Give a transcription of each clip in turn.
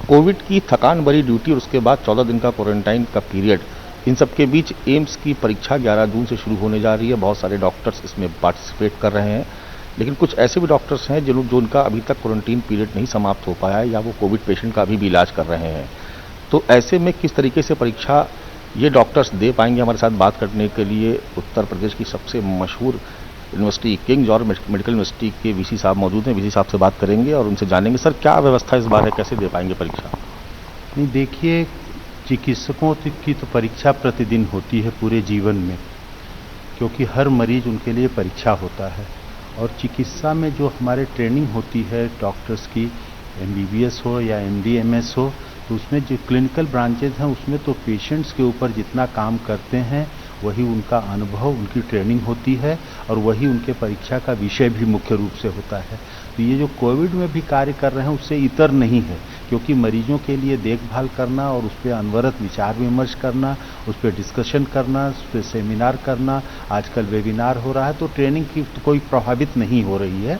Covid की थकान भरी ड्यूटी और उसके बाद 14 दिन का क्वारंटाइन का पीरियड, इन सब के बीच एम्स की परीक्षा 11 जून से शुरू होने जा रही है। बहुत सारे डॉक्टर्स इसमें पार्टिसिपेट कर रहे हैं, लेकिन कुछ ऐसे भी डॉक्टर्स हैं जो उनका अभी तक क्वारंटीन पीरियड नहीं समाप्त हो पाया है या वो कोविड पेशेंट का अभी भी इलाज कर रहे हैं। तो ऐसे में किस तरीके से परीक्षा ये डॉक्टर्स दे पाएंगे, हमारे साथ बात करने के लिए उत्तर प्रदेश की सबसे मशहूर university king George medical university के वीसी साहब मौजूद हैं। वीसी साहब से बात करेंगे और उनसे जानेंगे सर क्या व्यवस्था इस बार है, कैसे दे पाएंगे परीक्षा। नहीं, देखिए, चिकित्सकों की तो परीक्षा प्रतिदिन होती है पूरे जीवन में, क्योंकि हर मरीज उनके लिए परीक्षा होता है। और चिकित्सा में जो हमारे ट्रेनिंग होती है डॉक्टर्स की, एमबीबीएस हो या एमडीएमएस हो, तो उसमें जो क्लिनिकल ब्रांचेज हैं उसमें तो पेशेंट्स के ऊपर जितना काम करते हैं वही उनका अनुभव, उनकी ट्रेनिंग होती है और वही उनके परीक्षा का विषय भी मुख्य रूप से होता है। तो ये जो कोविड में भी कार्य कर रहे हैं उससे इतर नहीं है, क्योंकि मरीजों के लिए देखभाल करना और उस पर अनवरत विचार विमर्श करना, उस पर डिस्कशन करना, उस पर सेमिनार करना, आजकल वेबिनार हो रहा है, तो ट्रेनिंग की तो कोई प्रभावित नहीं हो रही है।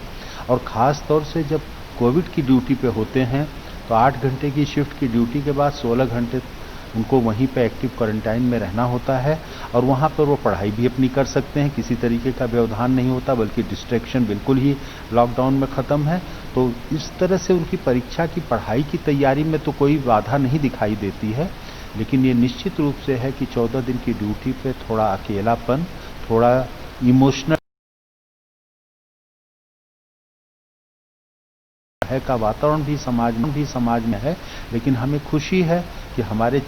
और ख़ास तौर से जब कोविड की ड्यूटी पे होते हैं तो 8 घंटे की शिफ्ट की ड्यूटी के बाद 16 घंटे उनको वहीं पे एक्टिव क्वारंटाइन में रहना होता है और वहाँ पर वो पढ़ाई भी अपनी कर सकते हैं, किसी तरीके का व्यवधान नहीं होता, बल्कि डिस्ट्रैक्शन बिल्कुल ही लॉकडाउन में ख़त्म है। तो इस तरह से उनकी परीक्षा की पढ़ाई की तैयारी में तो कोई बाधा नहीं दिखाई देती है, लेकिन ये निश्चित रूप से है कि 14 दिन की ड्यूटी पे थोड़ा अकेलापन, थोड़ा इमोशनल है का वातावरण भी समाज में है। लेकिन हमें खुशी है कि हमारे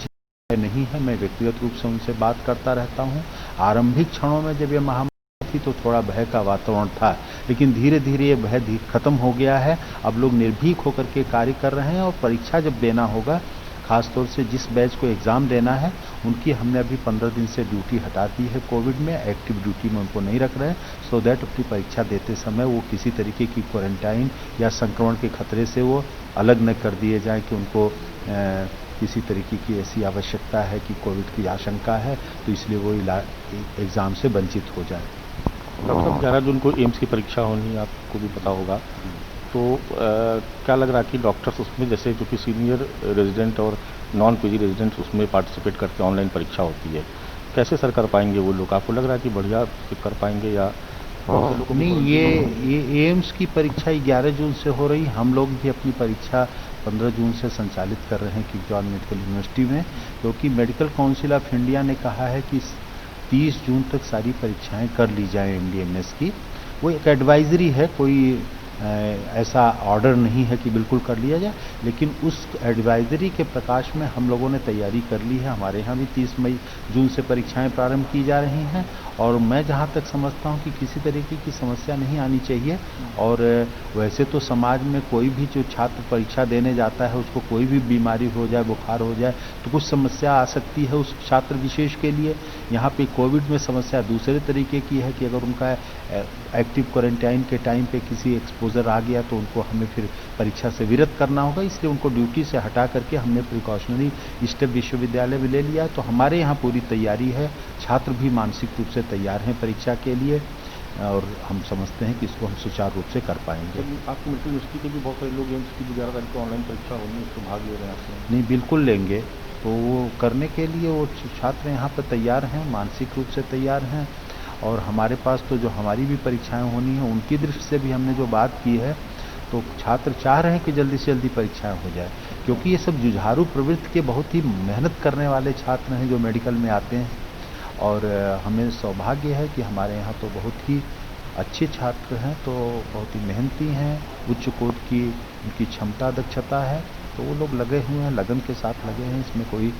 नहीं है। मैं व्यक्तिगत रूप से उनसे बात करता रहता हूं। आरंभिक क्षणों में जब ये महामारी थी तो थोड़ा भय का वातावरण था, लेकिन धीरे धीरे ये भय खत्म हो गया है। अब लोग निर्भीक होकर के कार्य कर रहे हैं और परीक्षा जब देना होगा, खासतौर से जिस बैच को एग्जाम देना है उनकी हमने अभी 15 दिन से ड्यूटी हटा दी है। कोविड में एक्टिव ड्यूटी में उनको नहीं रख रहे हैं, सो दैट अपनी परीक्षा देते समय वो किसी तरीके की क्वारंटाइन या संक्रमण के खतरे से वो अलग न कर दिए जाएं कि उनको किसी तरीके की ऐसी आवश्यकता है कि कोविड की आशंका है, तो इसलिए वो एग्ज़ाम से वंचित हो जाए। डॉक्टर साहब 11 जून को एम्स की परीक्षा होनी है, आपको भी पता होगा, तो क्या लग रहा है कि डॉक्टर्स उसमें, जैसे जो कि सीनियर रेजिडेंट और नॉन पीजी रेजिडेंट्स उसमें पार्टिसिपेट करके ऑनलाइन परीक्षा होती है, कैसे सर कर पाएंगे वो लोग? आपको लग रहा है कि बढ़िया कर पाएंगे या नहीं? ये एम्स की परीक्षा 11 जून से हो रही। हम लोग भी अपनी परीक्षा 15 जून से संचालित कर रहे हैं किंग जॉर्ज मेडिकल यूनिवर्सिटी में, क्योंकि मेडिकल काउंसिल ऑफ इंडिया ने कहा है कि 30 जून तक सारी परीक्षाएं कर ली जाएं एमडीएमएस की। वो एक एडवाइजरी है, कोई ऐसा ऑर्डर नहीं है कि बिल्कुल कर लिया जाए, लेकिन उस एडवाइजरी के प्रकाश में हम लोगों ने तैयारी कर ली है। हमारे यहाँ भी 30 जून से परीक्षाएं प्रारंभ की जा रही हैं और मैं जहाँ तक समझता हूँ कि किसी तरीके की समस्या नहीं आनी चाहिए। और वैसे तो समाज में कोई भी जो छात्र परीक्षा देने जाता है उसको कोई भी बीमारी हो जाए, बुखार हो जाए, तो कुछ समस्या आ सकती है उस छात्र विशेष के लिए। यहाँ पे कोविड में समस्या दूसरे तरीके की है कि अगर उनका एक्टिव क्वारंटाइन के टाइम पे किसी एक्सपोजर आ गया तो उनको हमें फिर परीक्षा से विरत करना होगा, इसलिए उनको ड्यूटी से हटा करके हमने प्रिकॉशनरी स्टेप विश्वविद्यालय में ले लिया। तो हमारे यहाँ पूरी तैयारी है, छात्र भी मानसिक रूप से तैयार हैं परीक्षा के लिए और हम समझते हैं कि इसको हम सुचारू रूप से कर पाएंगे। आपकी मेडिकल यूनिवर्सिटी के भी बहुत सारे लोग एम्स की 11 तारीख को ऑनलाइन परीक्षा होनी है, उसको भाग ले रहे हैं? नहीं, बिल्कुल लेंगे। तो वो करने के लिए वो छात्र यहाँ पर तैयार हैं, मानसिक रूप से तैयार हैं। और हमारे पास तो जो हमारी भी परीक्षाएं होनी है उनकी दृष्टि से भी हमने जो बात की है, तो छात्र चाह रहे हैं कि जल्दी से जल्दी परीक्षाएं हो जाए, क्योंकि ये सब जुझारू प्रवृत्ति के बहुत ही मेहनत करने वाले छात्र हैं जो मेडिकल में आते हैं। और हमें सौभाग्य है कि हमारे यहाँ तो बहुत ही अच्छे छात्र हैं, तो बहुत ही मेहनती हैं, उच्च कोट की उनकी क्षमता दक्षता है, तो वो लोग लगे हुए हैं, लगन के साथ लगे हैं। इसमें कोई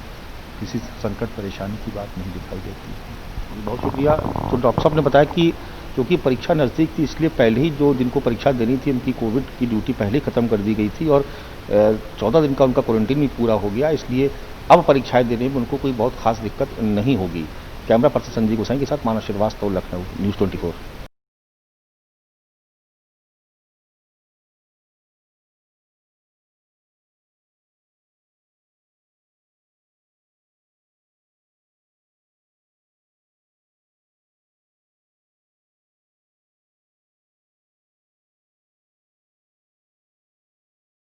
किसी संकट परेशानी की बात नहीं दिखाई देती है। बहुत शुक्रिया। तो डॉक्टर साहब ने बताया कि क्योंकि परीक्षा नज़दीक थी इसलिए पहले ही जो जिनको परीक्षा देनी थी उनकी कोविड की ड्यूटी पहले ही ख़त्म कर दी गई थी और 14 दिन का उनका क्वारंटीन भी पूरा हो गया, इसलिए अब परीक्षाएं देने में उनको कोई बहुत खास दिक्कत नहीं होगी। कैमरा पर्सन संजीव गोसाई के साथ मानव श्रीवास्तव, लखनऊ, न्यूज़ 24।